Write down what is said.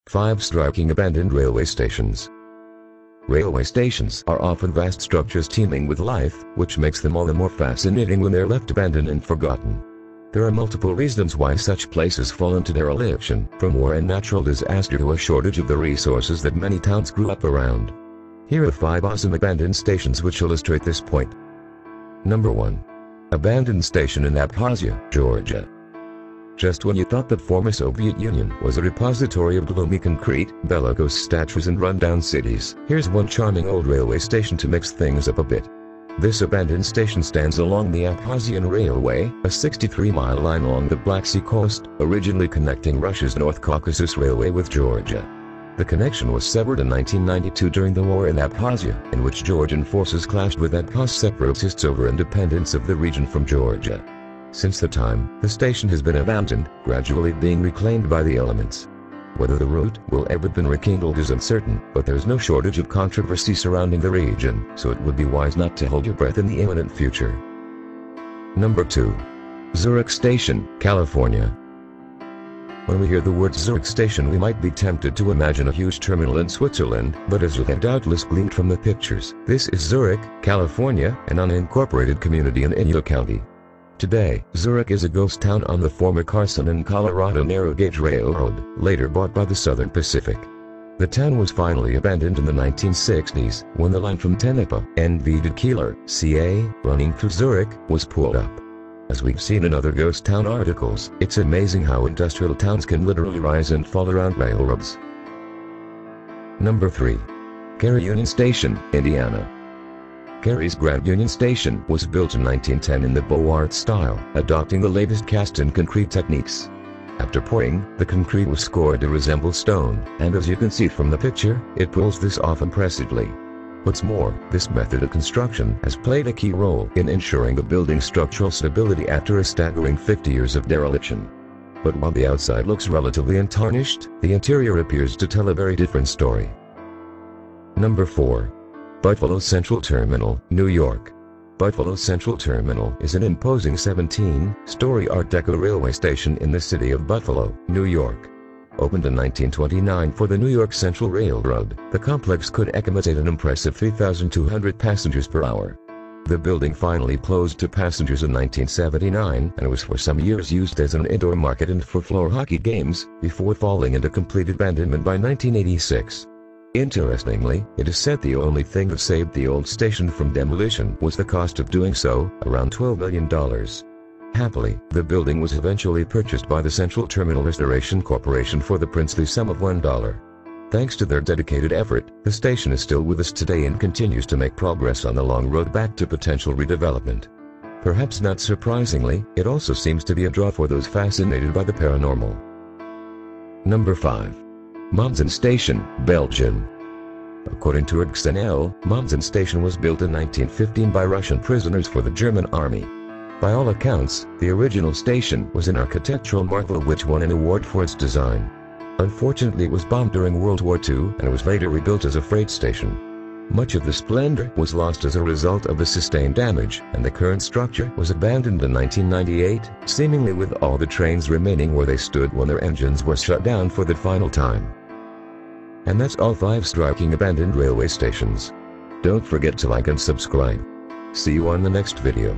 5 Striking abandoned railway stations. Railway stations are often vast structures teeming with life, which makes them all the more fascinating when they're left abandoned and forgotten. There are multiple reasons why such places fall into dereliction, from war and natural disaster to a shortage of the resources that many towns grew up around. Here are 5 awesome abandoned stations which illustrate this point. Number 1. Abandoned station in Abkhazia, Georgia. Just when you thought the former Soviet Union was a repository of gloomy concrete, bellicose statues and run-down cities, here's one charming old railway station to mix things up a bit. This abandoned station stands along the Abkhazian Railway, a 63-mile line along the Black Sea coast, originally connecting Russia's North Caucasus Railway with Georgia. The connection was severed in 1992 during the war in Abkhazia, in which Georgian forces clashed with Abkhaz separatists over independence of the region from Georgia. Since the time, the station has been abandoned, gradually being reclaimed by the elements. Whether the route will ever be rekindled is uncertain, but there's no shortage of controversy surrounding the region, so it would be wise not to hold your breath in the imminent future. Number 2. Zurich Station, California. When we hear the word Zurich Station, we might be tempted to imagine a huge terminal in Switzerland, but as you have doubtless gleaned from the pictures, this is Zurich, California, an unincorporated community in Inyo County. Today, Zurich is a ghost town on the former Carson and Colorado Narrow Gauge Railroad, later bought by the Southern Pacific. The town was finally abandoned in the 1960s, when the line from Tenepa, NV to Kieler, CA, running through Zurich, was pulled up. As we've seen in other ghost town articles, it's amazing how industrial towns can literally rise and fall around railroads. Number 3. Cary Union Station, Indiana. Cary's Grand Union Station was built in 1910 in the Beaux Arts style, adopting the latest cast and concrete techniques. After pouring, the concrete was scored to resemble stone, and as you can see from the picture, it pulls this off impressively. What's more, this method of construction has played a key role in ensuring the building's structural stability after a staggering 50 years of dereliction. But while the outside looks relatively untarnished, the interior appears to tell a very different story. Number 4. Buffalo Central Terminal, New York. Buffalo Central Terminal is an imposing 17-story Art Deco railway station in the city of Buffalo, New York. Opened in 1929 for the New York Central Railroad, the complex could accommodate an impressive 3,200 passengers per hour. The building finally closed to passengers in 1979 and was for some years used as an indoor market and for floor hockey games, before falling into complete abandonment by 1986. Interestingly, it is said the only thing that saved the old station from demolition was the cost of doing so, around $12 million. Happily, the building was eventually purchased by the Central Terminal Restoration Corporation for the princely sum of $1. Thanks to their dedicated effort, the station is still with us today and continues to make progress on the long road back to potential redevelopment. Perhaps not surprisingly, it also seems to be a draw for those fascinated by the paranormal. Number 5. Montzen Station, Belgium. According to XNL, Montzen Station was built in 1915 by Russian prisoners for the German army. By all accounts, the original station was an architectural marvel which won an award for its design. Unfortunately, it was bombed during World War II and was later rebuilt as a freight station. Much of the splendor was lost as a result of the sustained damage, and the current structure was abandoned in 1998, seemingly with all the trains remaining where they stood when their engines were shut down for the final time. And that's all 5 striking abandoned railway stations. Don't forget to like and subscribe. See you on the next video.